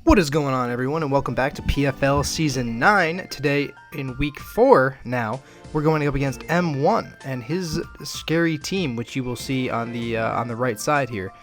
What is going on, everyone, and welcome back to PFL Season 9. Today, in Week 4 now, we're going up against M1 and his scary team, which you will see on the right side here.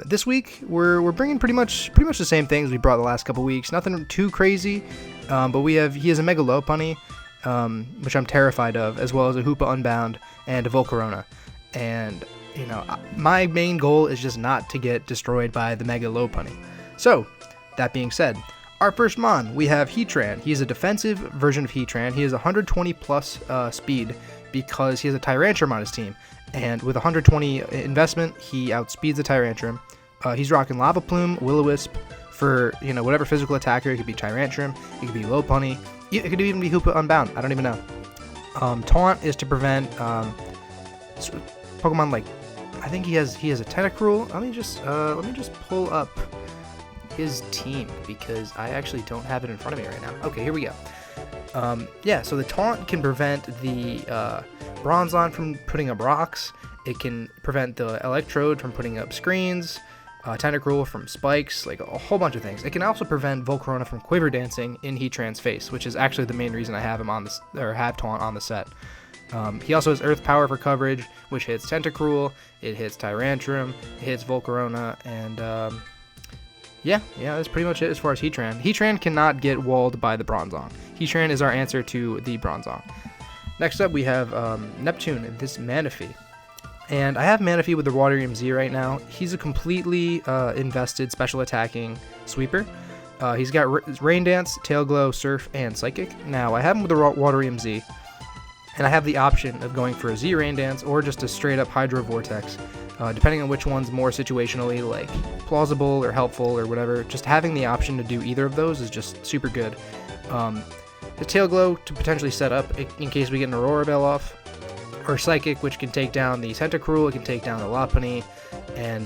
This week, we're bringing pretty much the same things we brought the last couple weeks. Nothing too crazy, but he has a Megalopunny, which I'm terrified of, as well as a Hoopa Unbound and a Volcarona. And, my main goal is just not to get destroyed by the Megalopunny. So, that being said, our first Mon, we have Heatran. He's a defensive version of Heatran. He has 120 plus speed because he has a Tyrantrum on his team. And with 120 investment, he outspeeds the Tyrantrum. He's rocking Lava Plume, Will-O-Wisp for, whatever physical attacker. It could be Tyrantrum, it could be Lopunny, it could even be Hoopa Unbound. I don't even know. Taunt is to prevent Pokemon like, I think he has a Tentacruel. Let me just pull up his team because I actually don't have it in front of me right now. Okay, here we go. So the Taunt can prevent the Bronzong from putting up rocks. It can prevent the Electrode from putting up screens, Tentacruel from spikes, like a whole bunch of things. It can also prevent Volcarona from Quiver Dancing in Heatran's face, which is actually the main reason I have him on this, or have Taunt on the set. He also has Earth Power for coverage, which hits Tentacruel, it hits Tyrantrum, it hits Volcarona, and yeah, that's pretty much it as far as Heatran. Heatran cannot get walled by the Bronzong. Heatran is our answer to the Bronzong. Next up, we have Neptune, this Manaphy. And I have Manaphy with the Waterium Z right now. He's a completely invested special attacking sweeper. He's got Rain Dance, Tail Glow, Surf, and Psychic. Now, I have him with the Waterium Z, and I have the option of going for a Z Rain Dance or just a straight up Hydro Vortex. Depending on which one's more situationally like plausible or helpful or whatever, just having the option to do either of those is just super good. The Tail Glow to potentially set up in case we get an Aurora Veil off, or Psychic, which can take down the Tentacruel, it can take down the Lopunny, and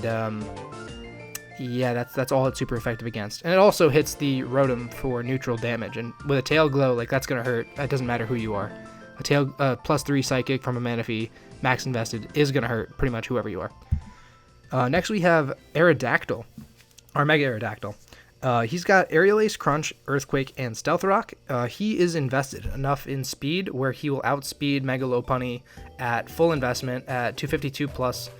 that's all it's super effective against. And it also hits the Rotom for neutral damage, and with a Tail Glow, like, that's gonna hurt. It doesn't matter who you are. A Tail +3 Psychic from a Manaphy, max invested, is going to hurt pretty much whoever you are. Next we have Aerodactyl, our Mega Aerodactyl. He's got Aerial Ace, Crunch, Earthquake, and Stealth Rock. He is invested enough in speed where he will outspeed Megalopunny at full investment at 252 plus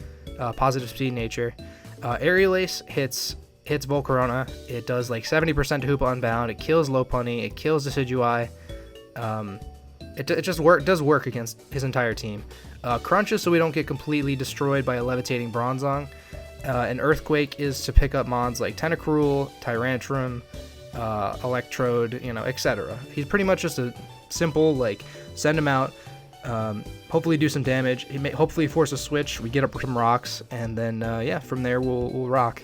positive speed nature. Aerial Ace hits Volcarona. It does like 70% to Hoopa Unbound. It kills Lopunny. It kills Decidueye. It just does work against his entire team. Crunch is so we don't get completely destroyed by a levitating Bronzong. And Earthquake is to pick up mons like Tentacruel, Tyrantrum, Electrode, etc. He's pretty much just a simple, like, send him out, hopefully do some damage, he may hopefully force a switch, we get up some rocks, and then, from there we'll rock.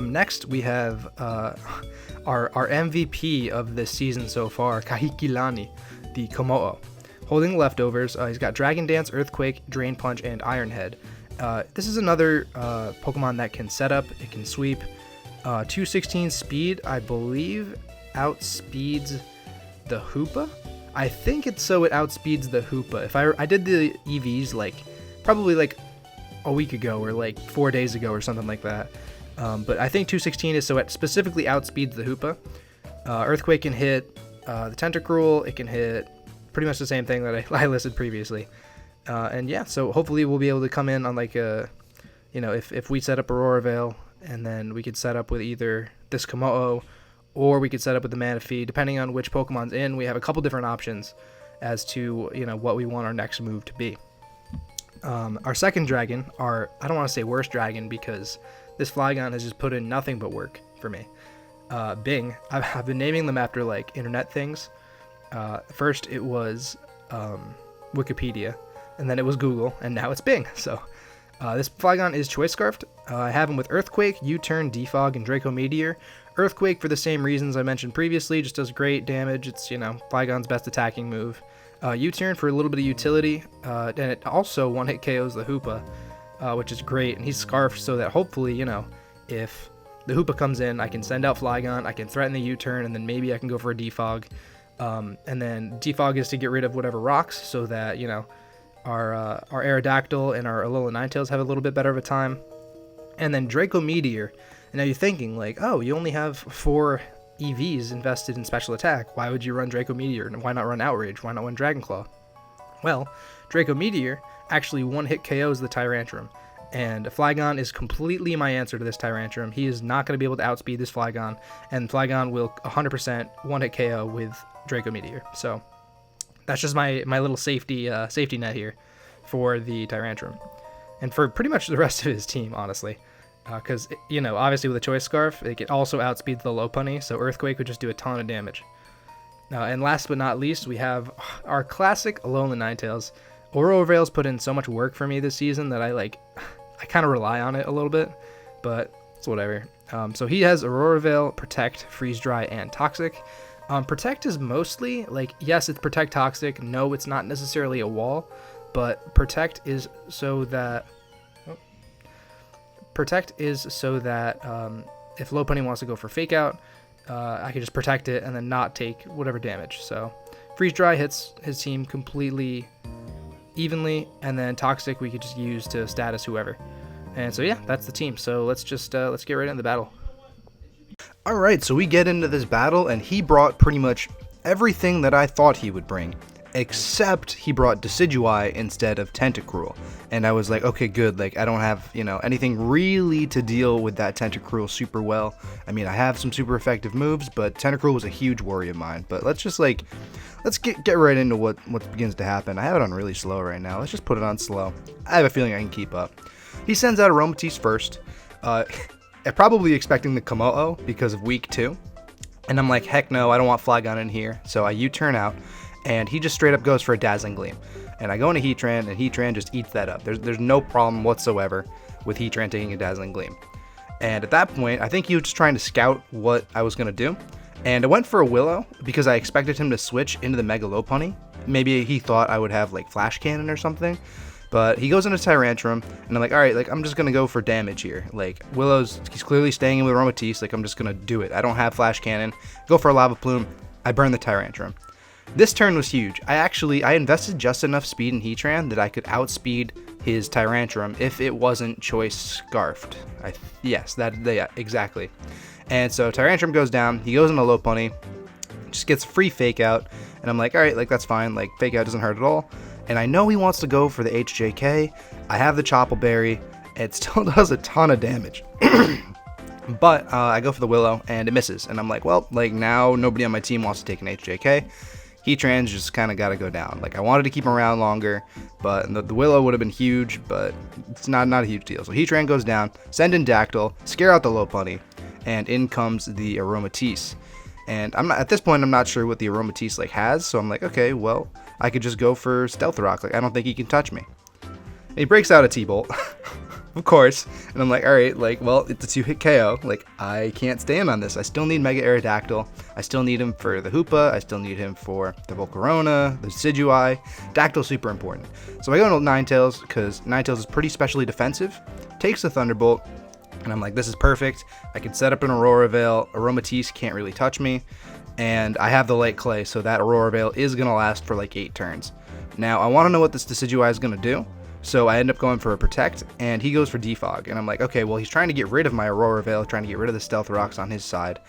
Next, we have our MVP of this season so far, Kahikilani, the Kommo-o. Holding leftovers, he's got Dragon Dance, Earthquake, Drain Punch, and Iron Head. This is another Pokemon that can set up, it can sweep. 216 speed, I believe, outspeeds the Hoopa. I think it's so it outspeeds the Hoopa. If I did the EVs probably a week ago or 4 days ago or something like that. But I think 216 is so it specifically outspeeds the Hoopa. Earthquake can hit the Tentacruel, it can hit pretty much the same thing that I listed previously. So hopefully we'll be able to come in on if we set up Aurora Veil, and then we could set up with either this Kommo-o, or we could set up with the Manaphy. Depending on which Pokemon's in, we have a couple different options as to, what we want our next move to be. Our second dragon, I don't want to say worst dragon because this Flygon has just put in nothing but work for me. Bing. I've been naming them after internet things. First it was Wikipedia, and then it was Google, and now it's Bing. So this Flygon is Choice Scarfed. I have him with Earthquake, U-Turn, Defog, and Draco Meteor. Earthquake for the same reasons I mentioned previously, just does great damage. It's Flygon's best attacking move. U-Turn for a little bit of utility, and it also one-hit KOs the Hoopa, which is great. And he's Scarfed so that hopefully if the Hoopa comes in, I can send out Flygon, I can threaten the U-Turn, and then maybe I can go for a Defog. And then Defog is to get rid of whatever rocks so that, our Aerodactyl and our Alola Ninetales have a little bit better of a time. And then Draco Meteor And now you're thinking, like, oh, you only have 4 EVs invested in special attack. Why would you run Draco Meteor? And why not run Outrage? Why not run Dragon Claw? Well, Draco Meteor actually one-hit KOs the Tyrantrum. And Flygon is completely my answer to this Tyrantrum. He is not going to be able to outspeed this Flygon, and Flygon will 100% one-hit KO with Draco Meteor. So that's just my little safety net here for the Tyrantrum, and for pretty much the rest of his team, honestly. Because, obviously with a Choice Scarf, it can also outspeed the Lopunny, so Earthquake would just do a ton of damage. And last but not least, we have our classic Alolan Ninetales. Aurora Veil's put in so much work for me this season that I kind of rely on it a little bit, but it's whatever. So he has Aurora Veil, Protect, Freeze Dry, and Toxic. Protect is mostly, yes, it's Protect Toxic. No, it's not necessarily a wall, but Protect is so that... if Lopunny wants to go for Fake Out, I can just Protect it and then not take whatever damage. So Freeze Dry hits his team completely evenly, and then Toxic we could just use to status whoever. And so yeah, that's the team. So let's get right into the battle. Alright, so we get into this battle, and he brought pretty much everything that I thought he would bring, except he brought Decidueye instead of Tentacruel. And I was like, okay, good, I don't have, anything really to deal with that Tentacruel super well. I mean, I have some super effective moves, but Tentacruel was a huge worry of mine. But let's just, let's get right into what begins to happen. I have it on really slow right now. Let's just put it on slow. I have a feeling I can keep up. He sends out Aromatisse first, probably expecting the Kommo-o because of week 2. And I'm like, heck no, I don't want Flygon in here. So I U-turn out, and he just straight up goes for a Dazzling Gleam. And I go into Heatran, and Heatran just eats that up. There's no problem whatsoever with Heatran taking a Dazzling Gleam. And at that point, I think he was just trying to scout what I was going to do. And I went for a Willow because I expected him to switch into the Mega Lopunny. Maybe he thought I would have Flash Cannon or something. But he goes into Tyrantrum, and I'm like, alright, I'm just going to go for damage here. Willow's, he's clearly staying in with Aromatisse, I'm just going to do it. I don't have Flash Cannon. Go for a Lava Plume. I burn the Tyrantrum. This turn was huge. I invested just enough speed in Heatran that I could outspeed his Tyrantrum if it wasn't Choice Scarfed. Yes, exactly. And so Tyrantrum goes down, he goes into Lopunny, just gets free Fake Out, and I'm like, alright, that's fine, Fake Out doesn't hurt at all. And I know he wants to go for the HJK, I have the Chople Berry, it still does a ton of damage. But I go for the Willow, and it misses, and I'm like, well, now nobody on my team wants to take an HJK. Heatran's just kind of got to go down. I wanted to keep him around longer, but the Willow would have been huge, but it's not a huge deal. So Heatran goes down, send in Dactyl, scare out the Lopunny, and in comes the Aromatisse. And at this point, I'm not sure what the Aromatisse has, so I'm like, okay, well, I could just go for Stealth Rock. I don't think he can touch me. And he breaks out a T-Bolt, of course, and I'm like, alright, well, it's a 2-hit KO. I can't stand on this. I still need Mega Aerodactyl. I still need him for the Hoopa. I still need him for the Volcarona, the Decidueye. Dactyl's super important. So I go into Ninetales, because Ninetales is pretty specially defensive. Takes the Thunderbolt, and I'm like, this is perfect. I can set up an Aurora Veil. Aromatisse can't really touch me. And I have the Light Clay, so that Aurora Veil is going to last for 8 turns. Now, I want to know what this Decidueye is going to do. So I end up going for a Protect, and he goes for Defog. And I'm like, okay, well, he's trying to get rid of my Aurora Veil, trying to get rid of the Stealth Rocks on his side.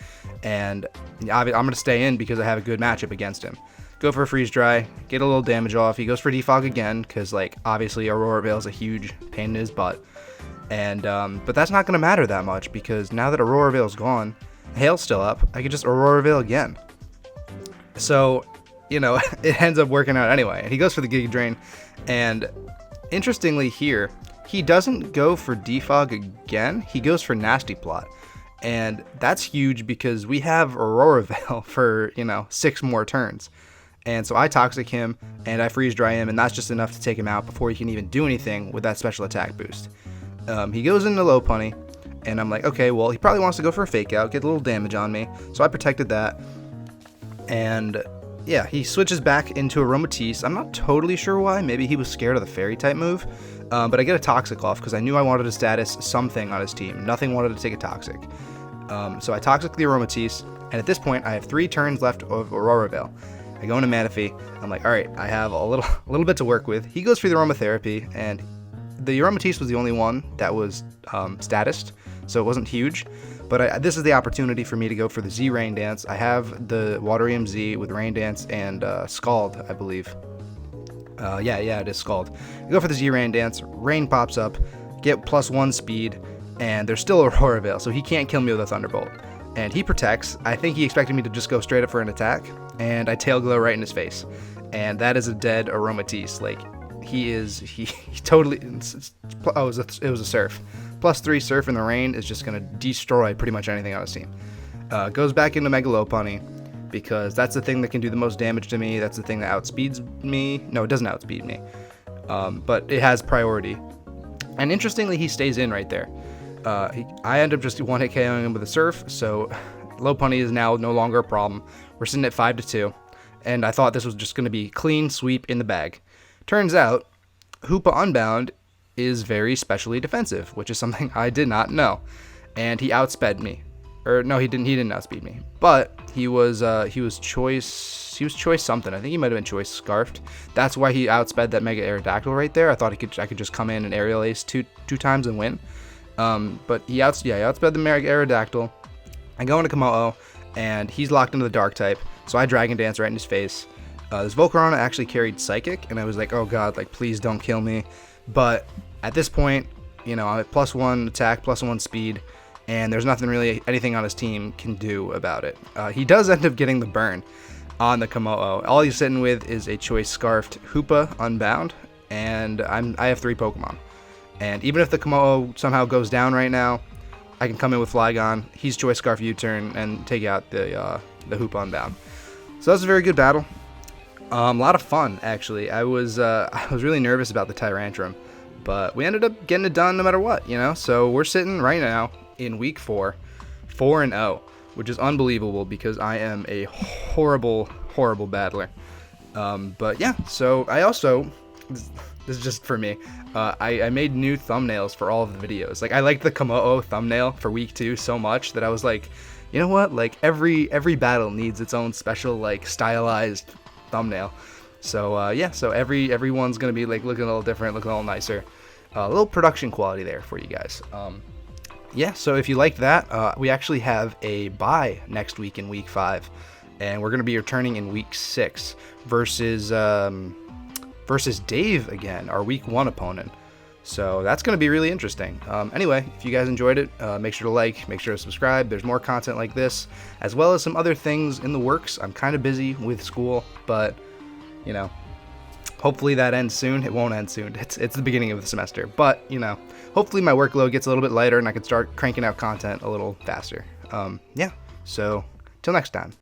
And I'm going to stay in because I have a good matchup against him. Go for a Freeze Dry, get a little damage off. He goes for Defog again, because, obviously Aurora Veil is a huge pain in his butt. And, but that's not going to matter that much, because now that Aurora Veil's gone, Hail's still up, I could just Aurora Veil again. So, it ends up working out anyway. And he goes for the Giga Drain, and interestingly here, he doesn't go for Defog again, he goes for Nasty Plot. And that's huge because we have Aurora Veil for, 6 more turns. And so I Toxic him, and I Freeze Dry him, and that's just enough to take him out before he can even do anything with that special attack boost. He goes into Lopunny, and I'm like, okay, well, he probably wants to go for a Fake Out, get a little damage on me. So I protected that. And yeah, he switches back into Aromatisse. I'm not totally sure why. Maybe he was scared of the Fairy type move. But I get a Toxic off because I knew I wanted to status something on his team. Nothing wanted to take a Toxic. So I Toxic the Aromatisse, and at this point I have 3 turns left of Aurora Veil. I go into Manaphy. I'm like, alright, I have a little bit to work with. He goes for the Aromatherapy, and the Aromatisse was the only one that was statused, so it wasn't huge. But this is the opportunity for me to go for the Z Rain Dance. I have the Water EMZ with Rain Dance and Scald, I believe. Yeah, it is Scald. I go for the Z Rain Dance, Rain pops up, get +1 speed, and there's still Aurora Veil, so he can't kill me with a Thunderbolt. And he protects. I think he expected me to just go straight up for an attack, and I Tail Glow right in his face. And that is a dead Aromatisse. Like, he totally, it was a Surf. +3 Surf in the Rain is just going to destroy pretty much anything on his team. Goes back into Mega Lopunny, because that's the thing that can do the most damage to me. That's the thing that outspeeds me. No, it doesn't outspeed me, but it has priority. And interestingly, he stays in right there. I end up just one-hit KOing him with a Surf, so Lopunny is now no longer a problem. We're sitting at 5-2, and I thought this was just going to be clean sweep in the bag. Turns out, Hoopa Unbound is very specially defensive, which is something I did not know, and he outsped me. Or no, he didn't outspeed me, but he was choice something. I think he might have been choice Scarfed. That's why he outsped that Mega Aerodactyl right there. I thought I could just come in and Aerial Ace two times and win. But he outsped the Mega Aerodactyl. I go into Kommo-o, and he's locked into the Dark type, so I Dragon Dance right in his face. This Volcarona actually carried Psychic, and I was like, oh god, like please don't kill me. But at this point, you know, I'm at +1 attack, +1 speed, and there's anything on his team can do about it. He does end up getting the burn on the Kommo-o. All he's sitting with is a choice Scarfed Hoopa Unbound, and I have 3 Pokemon. And even if the Kommo-o somehow goes down right now, I can come in with Flygon. He's choice Scarf U-turn and take out the Hoopa Unbound. So that was a very good battle. A lot of fun, actually. I was really nervous about the Tyrantrum, but we ended up getting it done no matter what, you know? So we're sitting right now in week 4, 4-0, which is unbelievable because I am a horrible, horrible battler. But yeah, so I also, this is just for me, I made new thumbnails for all of the videos. Like, I liked the Kommo-o thumbnail for week 2 so much that I was like, you know what? Like, every battle needs its own special, like, stylized thumbnail. So yeah, so everyone's gonna be like looking a little different, looking a little nicer, a little production quality there for you guys. Yeah, so if you liked that, we actually have a bye next week in week 5, and we're gonna be returning in week 6 versus Dave again, our week 1 opponent. So that's going to be really interesting. Anyway, if you guys enjoyed it, make sure to like, make sure to subscribe. There's more content like this, as well as some other things in the works. I'm kind of busy with school, but, you know, hopefully that ends soon. It won't end soon. It's the beginning of the semester. But, you know, hopefully my workload gets a little bit lighter and I can start cranking out content a little faster. Yeah, so till next time.